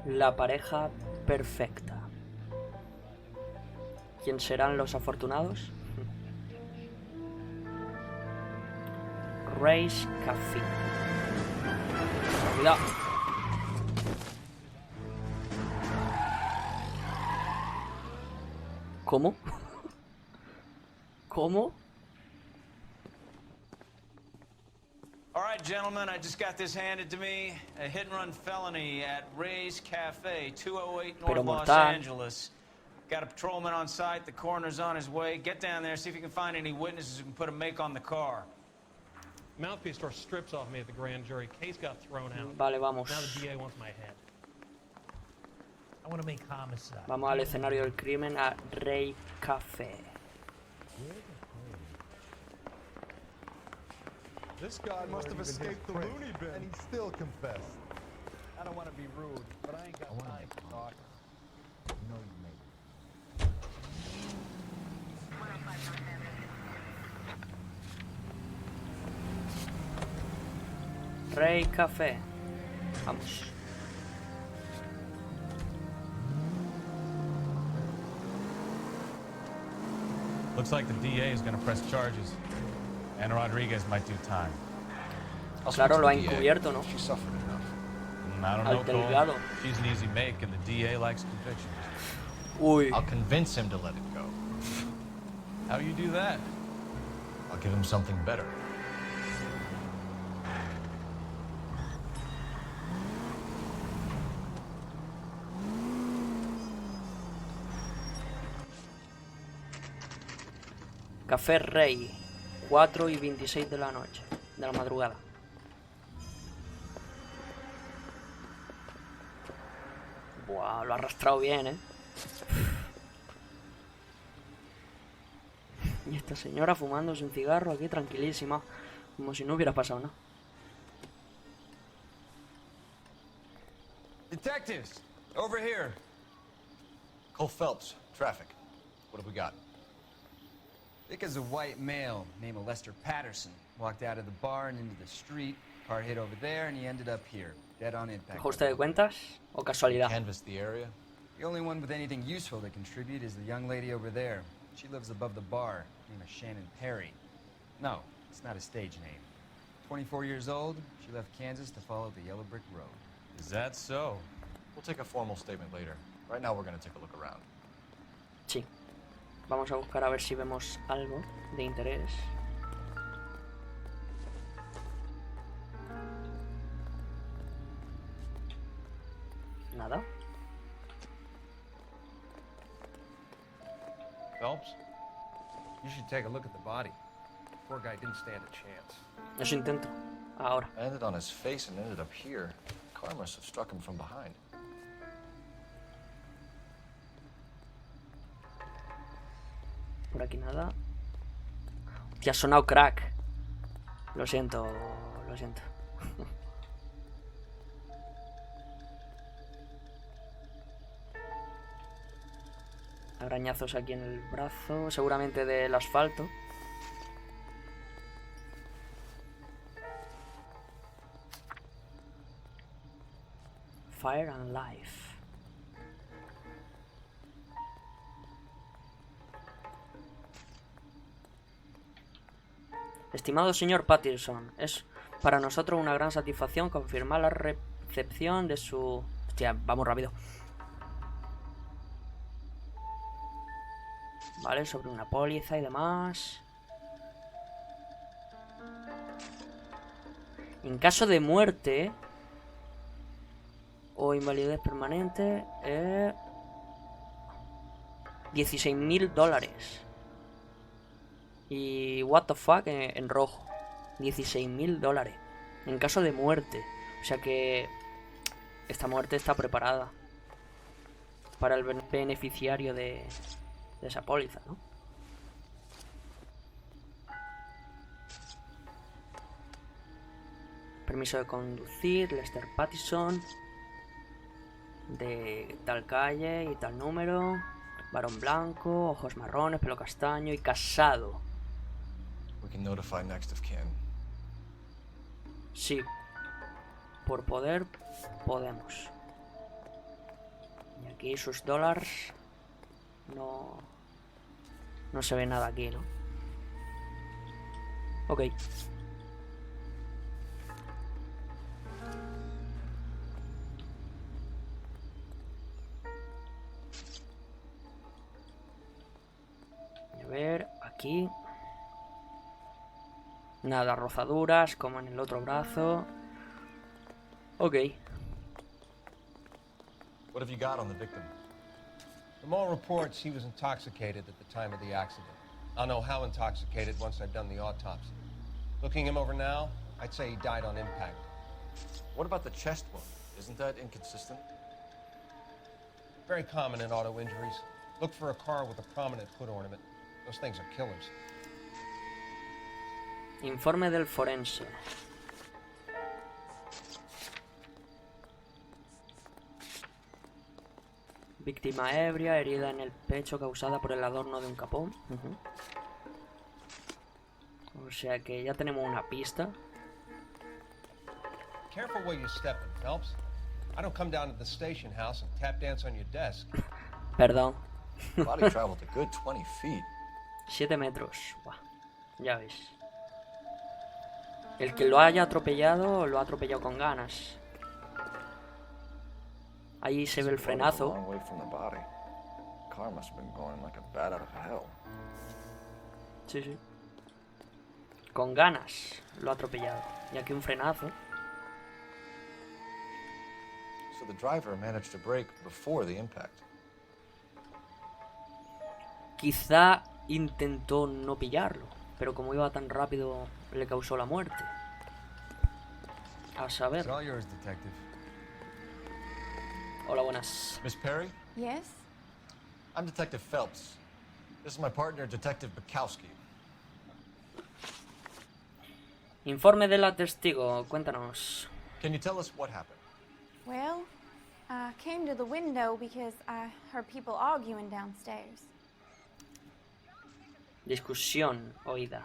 La pareja perfecta. ¿Quién serán los afortunados? Race Café. Cuidado. ¿Cómo? ¿Cómo? All right, gentlemen, I just got this handed to me. A hit-and-run felony at Ray's Cafe, 208 North Los Angeles. Got a patrolman on site. The coroner's on his way. Get down there, see if you can find any witnesses who can put a make on the car. Mouthpiece tore strips off me at the grand jury. Case got thrown out. Vale, vamos. Now the DA wants my head. I want to make homicide. Vamos al escenario del crimen, a Ray Café. This guy must have escaped the loony bin, and he still confessed. I don't want to be rude, but I ain't got time to talk. You know you made it. Ray Café. Vamos. Looks like the DA is going to press charges. And Rodriguez might do time. Claro, lo ha encubierto, ¿no? She suffered enough. I don't know, Cole. She's an easy make, and the DA likes convictions. Uy. I'll convince him to let it go. How you do that? I'll give him something better. Café Rey, 4:26 de la noche, de la madrugada. Buah, lo ha arrastrado bien, ¿eh? Y esta señora fumándose un cigarro aquí tranquilísima, como si no hubiera pasado nada. Detectives, over here. Cole Phelps, traffic. What have we got? Thick as a white male named Lester Patterson walked out of the bar and into the street. Car hit over there and he ended up here, dead on impact. ¿Ajuste de cuentas o casualidad? Canvass the area. The only one with anything useful to contribute is the young lady over there. She lives above the bar, named Shannon Perry. No, it's not a stage name. 24 years old, she left Kansas to follow the yellow brick road. Is that so? We'll take a formal statement later. Right now we're going to take a look around. Sí. Vamos a buscar a ver si vemos algo de interés. Nada. Phelps, you should take a look at the body. The poor guy didn't stand a chance. Eso intento. Ahora. I ended on his face and ended up here. The car must have struck him from behind. Por aquí nada. Hostia, ha sonado crack. Lo siento, lo siento. Arañazos aquí en el brazo, seguramente del asfalto. Fire and Life. Estimado señor Patterson, es para nosotros una gran satisfacción confirmar la recepción de su... Hostia, vamos rápido. Vale, sobre una póliza y demás. En caso de muerte o invalidez permanente, $16.000. Y what the fuck en rojo, $16.000 en caso de muerte. O sea que esta muerte está preparada para el beneficiario de esa póliza, ¿no? Permiso de conducir, Lester Patterson, de tal calle y tal número, varón blanco, ojos marrones, pelo castaño y casado. We can notify next of kin. Sí, por poder podemos. Y aquí sus dólares. No se ve nada aquí, ¿no? Ok. A ver, aquí. Nada, rozaduras, como en el otro brazo. Ok. What have you got on the victim? From all reports, he was intoxicated at the time of the accident. I'll know how intoxicated once I've done the autopsy. Looking him over now, I'd say he died on impact. What about the chest wound? Isn't that inconsistent? Very common in auto injuries. Look for a car with a prominent foot ornament. Those things are killers. Informe del forense. Víctima ebria, herida en el pecho causada por el adorno de un capón. O sea que ya tenemos una pista. Careful where you're stepping, Phelps. I don't come down to the station house and tap dance on your desk. Perdón. Body traveled a good 20 feet. 7 metros. Buah. Ya ves. El que lo haya atropellado, lo ha atropellado con ganas. Ahí se ve el frenazo. Sí, sí. Con ganas lo ha atropellado. Y aquí un frenazo. So the driver managed to brake before the impact. Quizá intentó no pillarlo, pero como iba tan rápido le causó la muerte. A saber. It's all yours, detective. Hola, buenas. Miss Perry? Yes? I'm Detective Phelps. This is my partner, Detective Bukowski. Informe de la testigo, cuéntanos. Can you tell us what happened? Well, I came to the window because I heard people arguing downstairs. Discusión oída.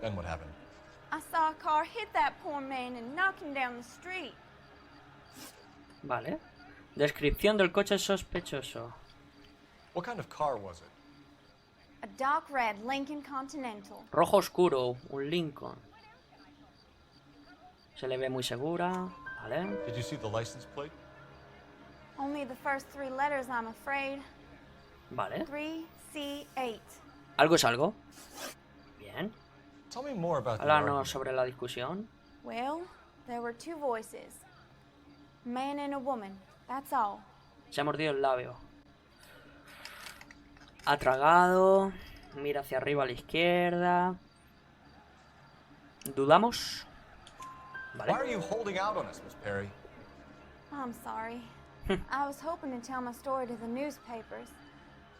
Then what happened? I saw a car hit that poor man and knock him down the street. Vale. Descripción del coche sospechoso. What kind of car was it? A dark red Lincoln Continental. Rojo oscuro, un Lincoln. Se le ve muy segura. Vale. Did you see the license plate? Only the first 3 letters, I'm afraid. Vale. 3C8. Algo es algo. Bien. Tell me more about the Háblanos argument. sobre la discusión. Well, there were 2 voices. A man and a woman. That's all. Se ha mordido el labio. Ha tragado. Mira hacia arriba a la izquierda. ¿Dudamos? Why Vale. are you holding out on us, Miss Perry? I'm sorry. I was hoping to tell my story to the newspapers.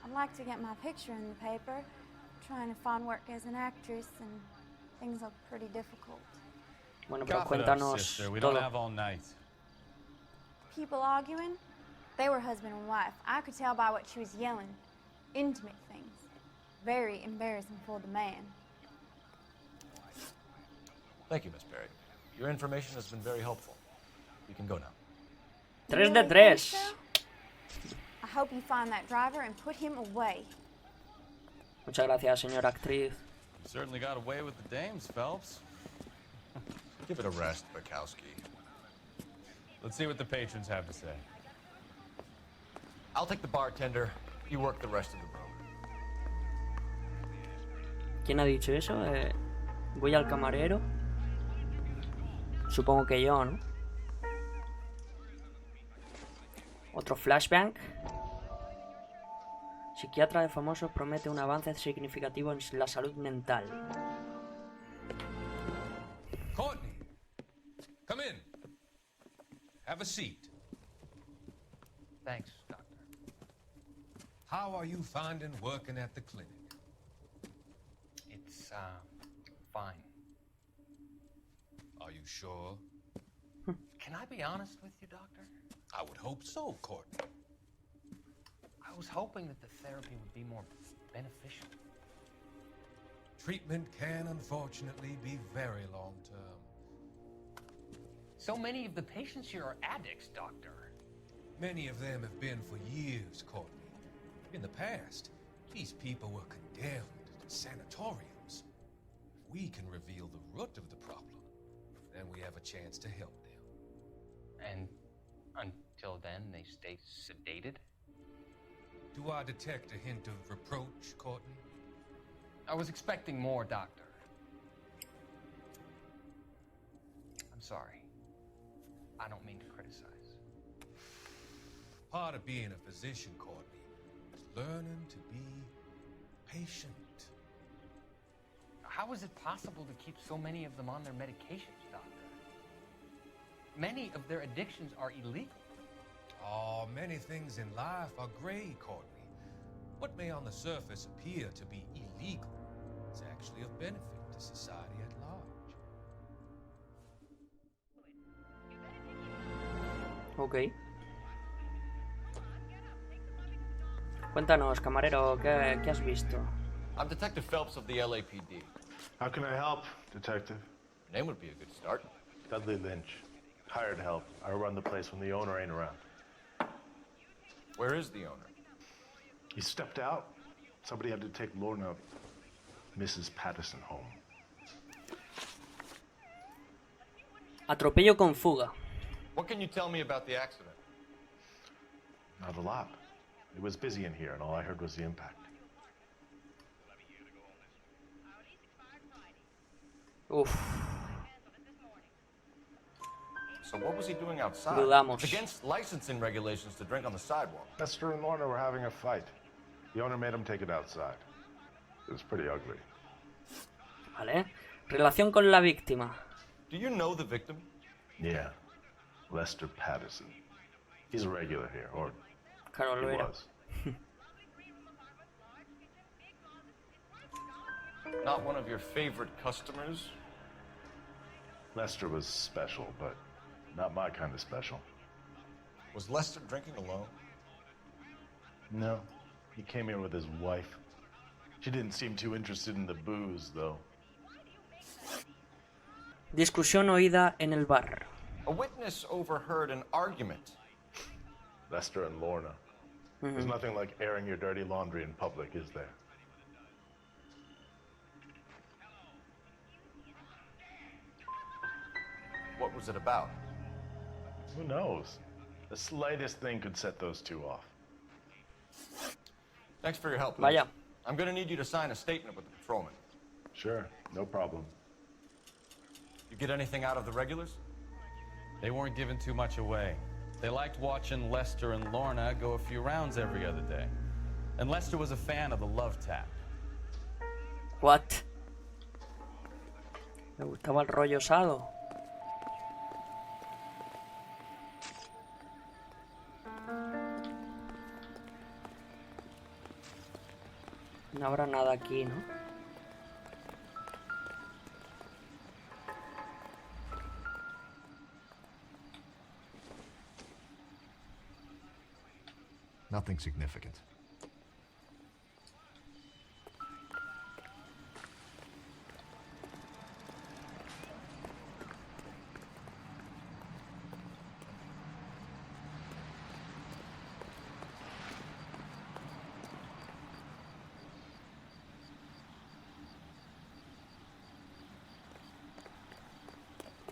I'd like to get my picture in the paper. Trying to find work as an actress and things look pretty difficult. Bueno, pero Cough it up, cuéntanos sister. We don't todo. have all night. People arguing? They were husband and wife. I could tell by what she was yelling. Intimate things. Very embarrassing for the man. Thank you, Miss Perry. Your information has been very helpful. You can go now. 3 You de really think 3. so? I hope you find that driver and put him away. Muchas gracias, señora actriz. You certainly got away with the dames, Phelps. Give it a rest, Bukowski. Let's see what the patrons have to say. I'll take the bartender. You work the rest of the room. ¿Quién ha dicho eso? Voy al camarero. Supongo que yo, ¿no? Otro flashback. Psiquiatra de famosos promete un avance significativo en la salud mental. Courtney, come in. Have a seat. Thanks, Doctor. How are you finding working at the clinic? It's, fine. Are you sure? Can I be honest with you, Doctor? I would hope so, Courtney. I was hoping that the therapy would be more beneficial. Treatment can unfortunately be very long-term. So many of the patients here are addicts, Doctor. Many of them have been for years, Courtney. In the past, these people were condemned to sanatoriums. If we can reveal the root of the problem, then we have a chance to help them. And until then, they stay sedated? Do I detect a hint of reproach, Courtney? I was expecting more, Doctor. I'm sorry. I don't mean to criticize. Part of being a physician, Courtney, is learning to be patient. How is it possible to keep so many of them on their medications, Doctor? Many of their addictions are illegal. Oh, many things in life are gray, Courtney. What may on the surface appear to be illegal is actually of benefit to society at large. Ok. Cuéntanos, camarero, ¿qué has visto? I'm Detective Phelps of the LAPD. How can I help, Detective? Your name would be a good start. Dudley Lynch. Hired help. I run the place when the owner ain't around. Where is the owner? He stepped out. Somebody had to take Lorna, Mrs. Patterson, home. Atropello con fuga. What can you tell me about the accident? Not a lot. It was busy in here, and all I heard was the impact. Uf. So what was he doing outside? Dudamos. It's against licensing regulations to drink on the sidewalk. Lester and Lorna were having a fight. The owner made him take it outside. It was pretty ugly. Vale. Relación con la víctima. Do you know the victim? Yeah. Lester Patterson. He's a regular here, or Claro, lo he era. was. Not one of your favorite customers? Lester was special, but not my kind of special. Was Lester drinking alone? No. He came here with his wife. She didn't seem too interested in the booze, though. Discusión oída en el bar. A witness overheard an argument. Lester and Lorna. There's nothing like airing your dirty laundry in public, is there? What was it about? Who knows? The slightest thing could set those two off. Thanks for your help, Vaya. Lynch. I'm gonna need you to sign a statement with the patrolman. Sure, no problem. You get anything out of the regulars? They weren't giving too much away. They liked watching Lester and Lorna go a few rounds every other day. And Lester was a fan of the love tap. What? Me gustaba el rollo osado. No habrá nada aquí, ¿no? Nothing significant.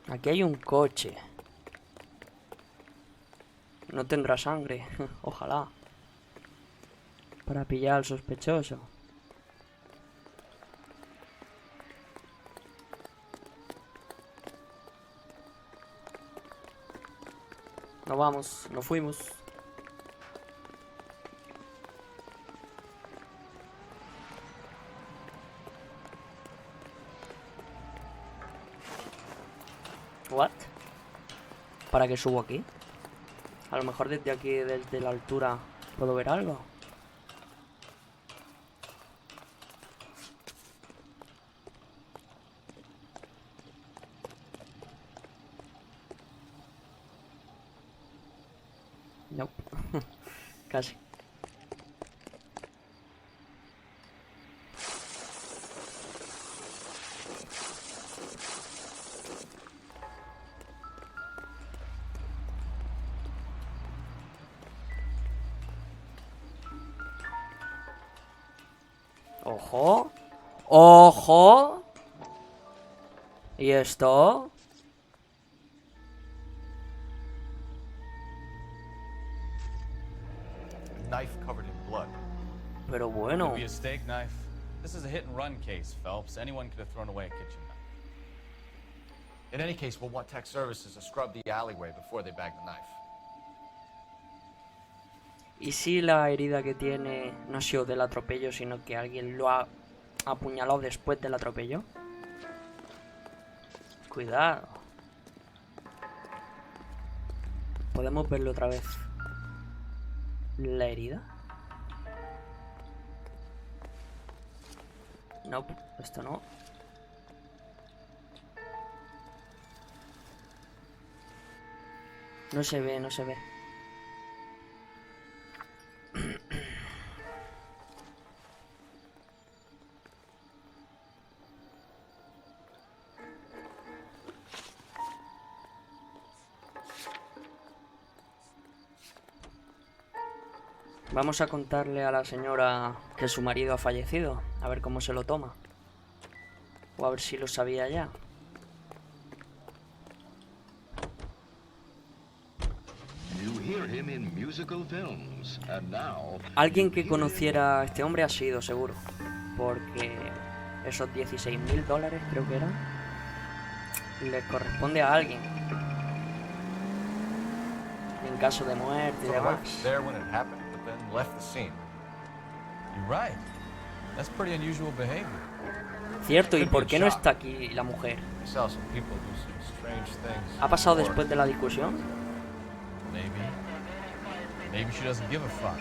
Aquí hay un coche. No tendrá sangre. Ojalá. Para pillar al sospechoso. No vamos, no fuimos. What? ¿Para qué subo aquí? A lo mejor desde aquí, desde la altura, puedo ver algo. No. Casi. Ojo. Ojo. ¿Y esto? Knife covered in blood. Pero bueno. Could be a steak knife. This is a hit and run case, Phelps. Anyone could have thrown away a kitchen knife. In any case, we'll want tech services to scrub the alleyway before they bag the knife. ¿Y si la herida que tiene no ha sido del atropello, sino que alguien lo ha apuñalado después del atropello? Cuidado. ¿Podemos verlo otra vez? ¿La herida? No, esto no. No se ve, no se ve. Vamos a contarle a la señora que su marido ha fallecido, a ver cómo se lo toma. O a ver si lo sabía ya. Alguien que conociera a este hombre ha sido, seguro. Porque esos $16.000, creo que eran, le corresponde a alguien. En caso de muerte y demás. Cierto, ¿y por qué no está aquí la mujer? ¿Ha pasado después de la discusión? Maybe she doesn't give a fuck.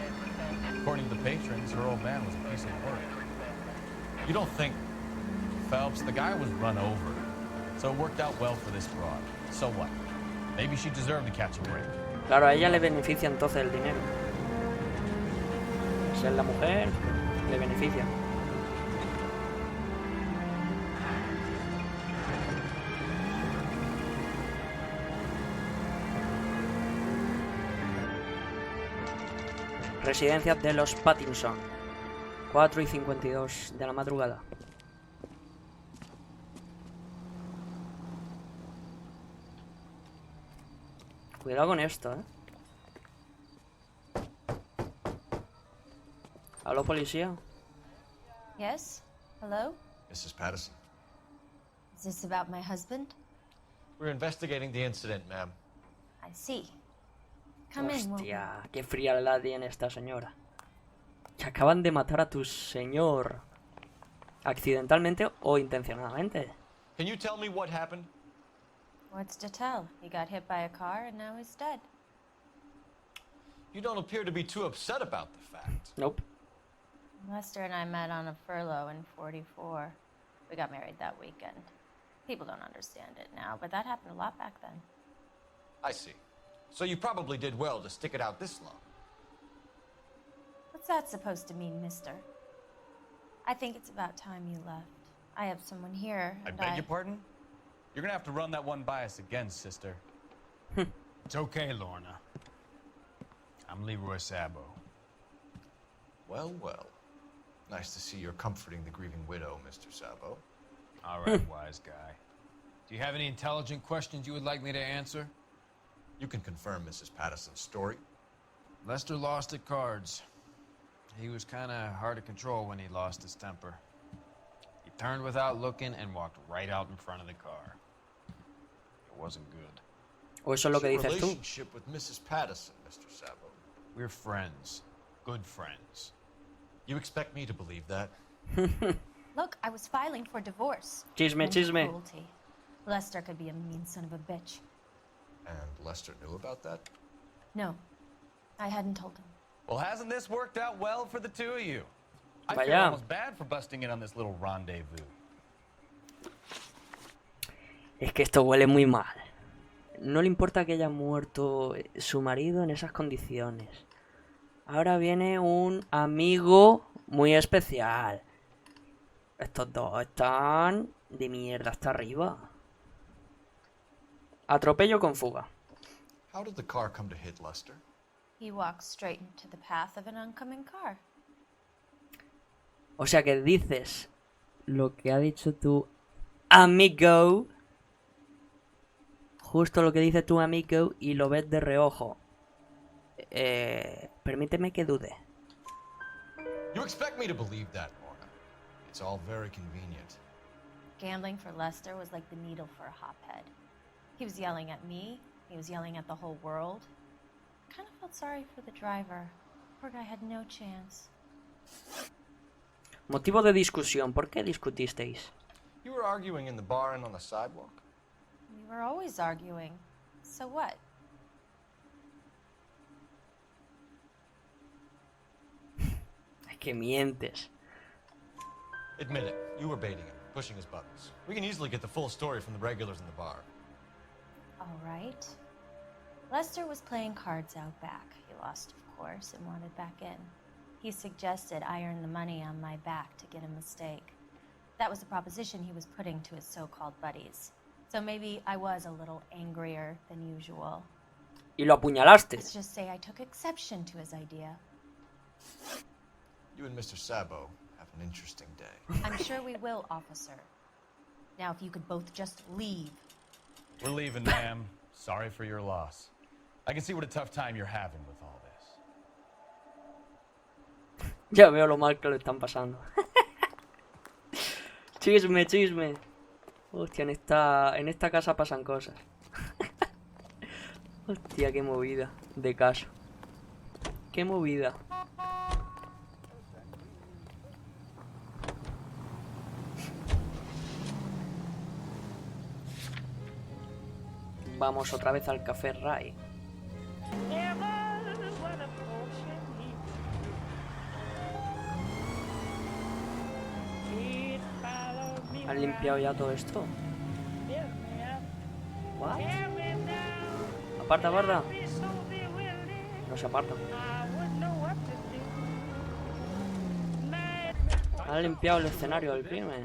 According to the patrons, her old man was a piece of work. You don't think, Phelps, the guy was run over. So it worked out well for this broad. So what? Maybe she deserved to catch a break. Claro, a ella le beneficia entonces el dinero. Ser la mujer le beneficia. Residencia de los Pattinson. 4:52 de la madrugada. Cuidado con esto, ¿Aló, policía? Yes? Hello? Mrs. Patterson. Is this about my husband? We're investigating the incident, ma'am. I see. Come in, Hostia, qué frialdad tiene esta señora. Que acaban de matar a tu señor. ¿Accidentalmente o intencionadamente? Can you tell me what happened? What's to tell? He got hit by a car and now he's dead. You don't appear to be too upset about the fact. Nope. Lester and I met on a furlough in '44. We got married that weekend. People don't understand it now, but that happened a lot back then. I see. So you probably did well to stick it out this long. What's that supposed to mean, mister? I think it's about time you left. I have someone here, I and beg your pardon? You're gonna have to run that one by us again, sister. It's okay, Lorna. I'm Leroy Sabo. Well, well. Nice to see you're comforting the grieving widow, Mr. Sabo. All right, wise guy. Do you have any intelligent questions you would like me to answer? You can confirm Mrs. Patterson's story. Lester lost at cards. He was kind of hard to control when he lost his temper. He turned without looking and walked right out in front of the car. It wasn't good. ¿O eso es lo que What's your dices tú? relationship with Mrs. Patterson, Mr. Sabo? We're friends. Good friends. You expect me to believe that? Look, I was filing for divorce. Chisme, chisme. Cruelty. Lester could be a mean son of a bitch. And Lester knew about that? No, I hadn't told him. Well, hasn't this worked out well for the two of you? I feel Vaya. almost bad for busting in on this little rendezvous. Es que esto huele muy mal. No le importa que haya muerto su marido en esas condiciones. Ahora viene un amigo muy especial. Estos dos están de mierda hasta arriba. Atropello con fuga. How did the car come to hit Lester? He walked straight into the path of an oncoming car. O sea que dices lo que ha dicho tu amigo. Justo lo que dice tu amigo y lo ves de reojo. Permíteme que dude. You expect me to believe that, Lorna? It's all very convenient. Gambling for Lester was like the needle for a hophead. He was yelling at me. He was yelling at the whole world. I kind of felt sorry for the driver. Poor guy had no chance. Motivo de discusión. ¿Por qué discutisteis? You were arguing in the bar and on the sidewalk? We were always arguing. So what? Que mientes. Admit it. You were baiting him, pushing his buttons. We can easily get the full story from the regulars in the bar. All right. Lester was playing cards out back. He lost, of course, and wanted back in. He suggested I earn the money on my back to get a mistake. That was the proposition he was putting to his so-called buddies. So maybe I was a little angrier than usual. Y lo apuñalaste. Let's just say I took exception to his idea. You and Mr. Sabo have an interesting day. I'm sure we will, officer. Now, if you could both just leave. We're leaving, ma'am. Sorry for your loss. I can see what a tough time you're having with all this. Ya veo lo mal que lo están pasando. Chisme, chisme. Hostia, en esta casa pasan cosas. Hostia, qué movida de caso. Qué movida. Vamos otra vez al Café Ray. ¿Han limpiado ya todo esto? ¿What? Aparta, aparta. No se aparta. Han limpiado el escenario del crimen.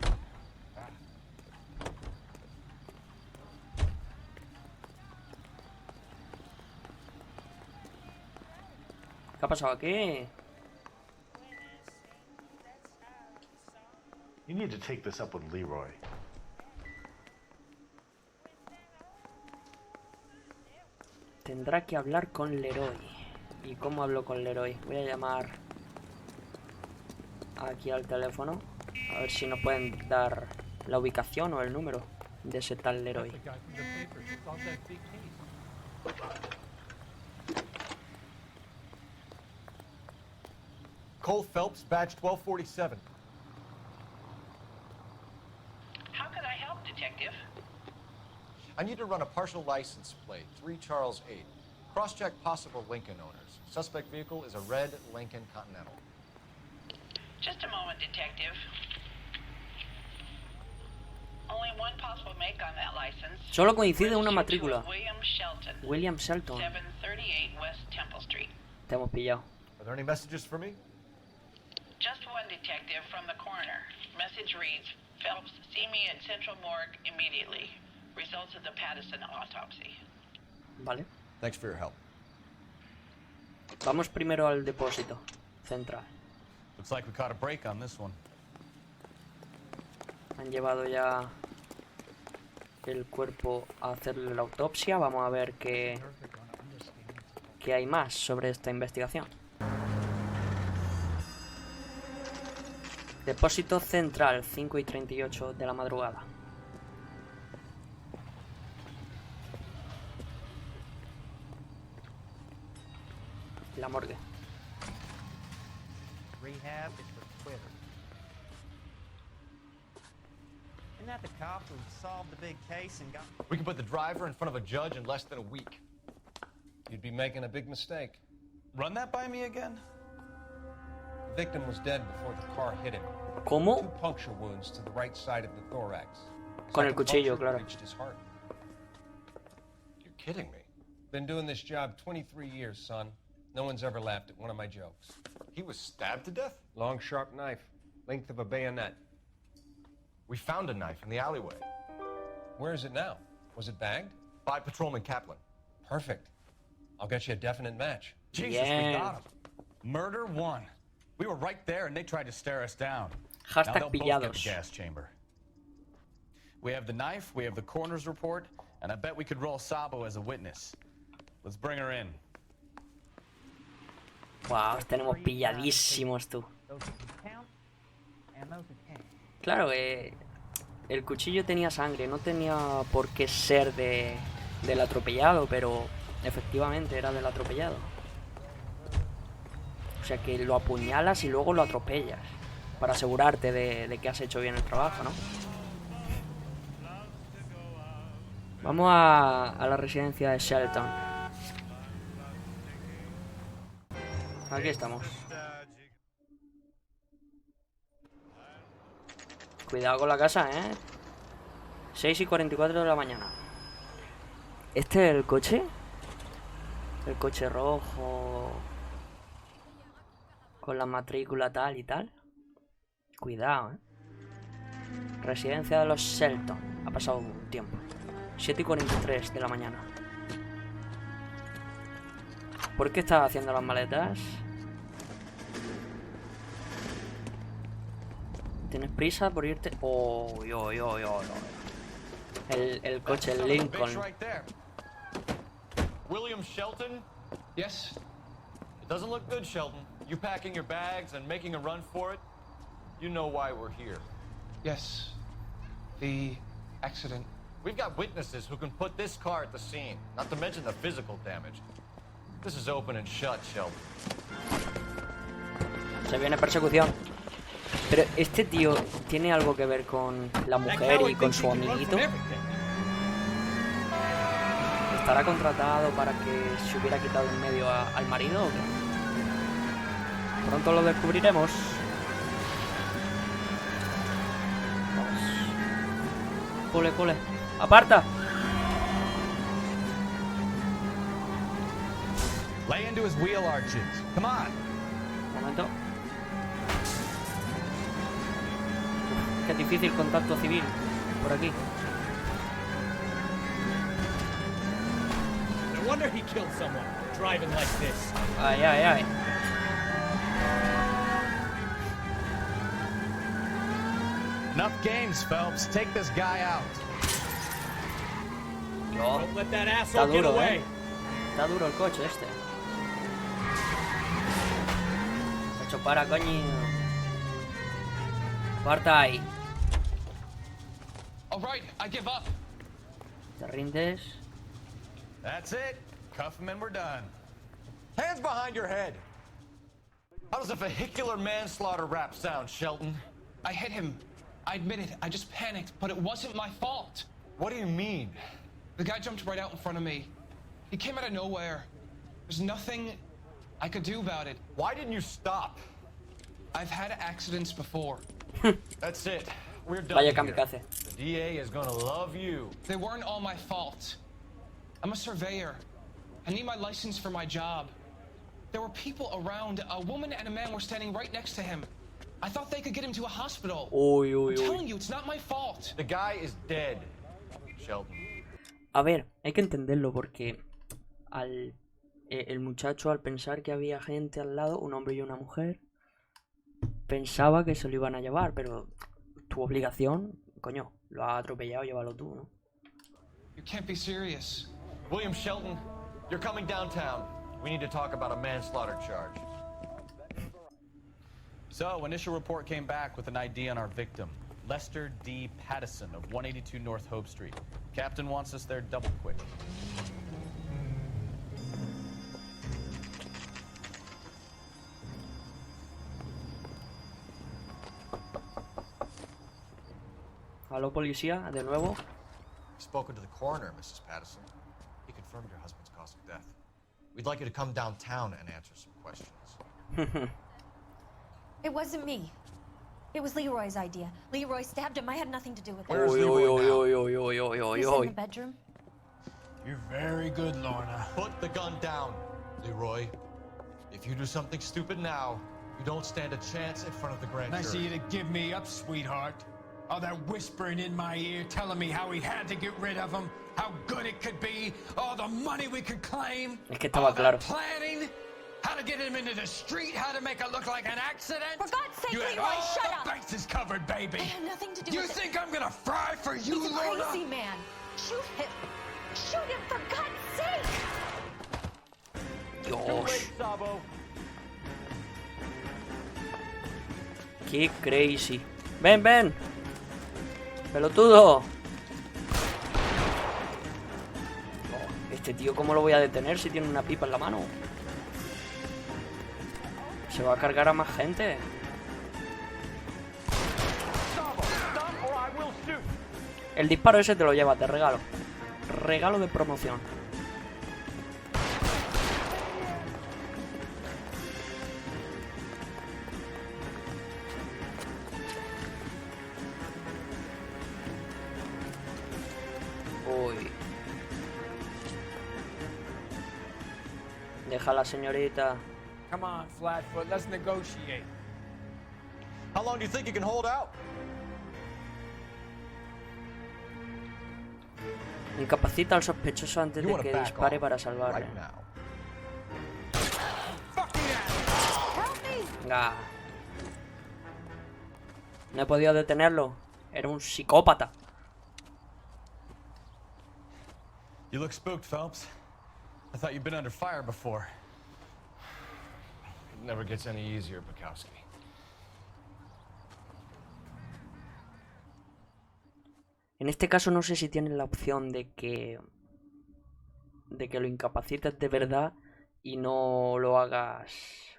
¿Qué ha pasado aquí? You need to take this up with Leroy. Tendrá que hablar con Leroy. ¿Y cómo hablo con Leroy? Voy a llamar aquí al teléfono. A ver si nos pueden dar la ubicación o el número de ese tal Leroy. Cole Phelps, badge 1247. How can I help, Detective? I need to run a partial license plate, 3 Charles 8. Cross-check possible Lincoln owners. Suspect vehicle is a red Lincoln Continental. Just a moment, Detective. Only one possible make on that license. Solo coincide una matrícula. William Shelton. William Shelton. 738 West Temple Street. Te hemos pillado. Are there any messages for me? Just one, Detective, from the coroner. Message reads, Phelps, see me at Central Morgue immediately. Results of the Patterson autopsy. Vale. Thanks for your help. Vamos primero al depósito central. Looks like we caught a break on this one. Han llevado ya el cuerpo a hacerle la autopsia. Vamos a ver qué hay más sobre esta investigación. Depósito central, 5:38 de la madrugada. La morgue. Rehab is for quitters. Isn't that the cop who solved the big case and got... We can put the driver in front of a judge in less than a week. You'd be making a big mistake. Run that by me again? The victim was dead before the car hit him. ¿Cómo? 2 puncture wounds to the right side of the thorax. Con el cuchillo, claro. Reached his heart. You're kidding me. Been doing this job 23 years, son. No one's ever laughed at one of my jokes. He was stabbed to death? Long, sharp knife. Length of a bayonet. We found a knife in the alleyway. Where is it now? Was it bagged? By Patrolman Kaplan. Perfect. I'll get you a definite match. Jesus, we got him. Murder 1. We were right there and they tried to stare us down. Hashtag now they'll both get pillados. the gas chamber. We have the knife, we have the coroner's report, and I bet we could roll Sabo as a witness. Let's bring her in. Wow, tenemos pilladísimos, tú. Claro, el cuchillo tenía sangre, no tenía por qué ser del atropellado, pero efectivamente era del atropellado. O sea que lo apuñalas y luego lo atropellas, para asegurarte de que has hecho bien el trabajo, ¿no? Vamos a la residencia de Shelton. Aquí estamos. Cuidado con la casa, 6:44 de la mañana. ¿Este es el coche? El coche rojo, con la matrícula tal y tal. Cuidado, Residencia de los Shelton. Ha pasado un tiempo. 7:43 de la mañana. ¿Por qué estás haciendo las maletas? ¿Tienes prisa por irte? Oh, el coche, el Lincoln. William Shelton? Yes? It doesn't look good, Shelton. You packing your bags and making a run for it? You know why we're here. Yes. The accident. We've got witnesses who can put this car at the scene, not to mention the physical damage. This is open and shut, Shelton. Se viene persecución. Pero este tío tiene algo que ver con la mujer y con su amiguito. ¿Estará contratado para que se hubiera quitado en medio al marido o qué? Pronto lo descubriremos. Vamos. Cole, cole. ¡Aparta! Lay into his wheel arches. Come on. Un momento. Qué difícil contacto civil por aquí. No wonder he killed someone driving like this. Ay, ay, ay. Enough games, Phelps. Take this guy out. No. Don't let that Está asshole get duro, away. Está duro el coche este. Hecho para, coño. Parta ahí. All right, I give up. ¿Te rindes? That's it. Cuff him and we're done. Hands behind your head. How does a vehicular manslaughter rap sound, Shelton? I hit him. I admit it. I just panicked, but it wasn't my fault. What do you mean? The guy jumped right out in front of me. He came out of nowhere. There's nothing I could do about it. Why didn't you stop? I've had accidents before. That's it. We're done Vaya here. kamikaze. The DA is gonna love you. They weren't all my fault. I'm a surveyor. I need my license for my job. There were people around. A woman and a man were standing right next to him. I thought they could get him to a hospital. Uy, uy, I'm uy. telling you, it's not my fault. The guy is dead, Shelton. A ver, hay que entenderlo porque el muchacho, al pensar que había gente al lado, un hombre y una mujer, pensaba que se lo iban a llevar, pero tu obligación, coño, lo has atropellado, llévalo tú, ¿no? You can't be serious. William Shelton, you're coming downtown. We need to talk about a manslaughter charge. So, initial report came back with an ID on our victim, Lester D. Pattison of 182 North Hope Street. Captain wants us there double quick. Aló, policía, de nuevo. I've spoken to the coroner, Mrs. Pattison. He confirmed your husband's cause of death. We'd like you to come downtown and answer some questions. It wasn't me. It was Leroy's idea. Leroy stabbed him. I had nothing to do with it. Where's Leroy now? He's in the bedroom. You're very good, Lorna. Put the gun down, Leroy. If you do something stupid now, you don't stand a chance in front of the grand jury. Nice of you to give me up, sweetheart. All that whispering in my ear, telling me how we had to get rid of him, how good it could be, all the money we could claim. Es que estaba claro. Planning. How to get him into the street, how to make it look like an accident. For God's sake, you had Leroy, all shut the up! bases covered, baby. I have nothing to do you with it. think I'm gonna fry for you, He's a Luna? crazy man. Shoot him. Shoot him, for God's sake! Dios. Qué crazy. Ven, ven. Pelotudo. Este tío, ¿cómo lo voy a detener si tiene una pipa en la mano? Se va a cargar a más gente. El disparo ese te lo llevas de regalo. Regalo de promoción. Uy. Deja a la señorita. Come on, Flatfoot, let's negotiate. How long do you think you can hold out? Incapacita al sospechoso antes de que dispare para salvarle. Venga. No he podido detenerlo. Era un psicópata. You look spooked, Phelps. I thought you'd been under fire before. It never gets any easier, Bukowski. En este caso no sé si tienes la opción de que lo incapacites de verdad y no lo hagas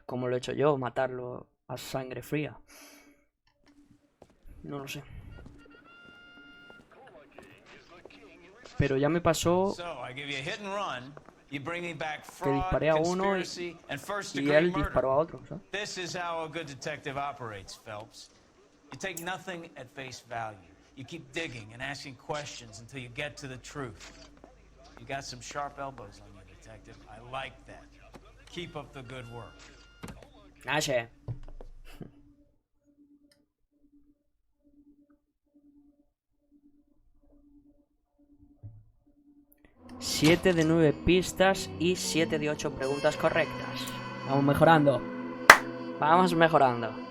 como lo he hecho yo, matarlo a sangre fría. No lo sé. Pero ya me pasó que disparé a uno y él disparó a otro, ¿sabes? This is how a good detective operates, Phelps. You take nothing at face value. You keep digging and asking questions until you get to the truth. You got some sharp elbows on you, detective. I like that. Keep up the good work. Gracias. 7 de 9 pistas y 7 de 8 preguntas correctas. Vamos mejorando. Vamos mejorando.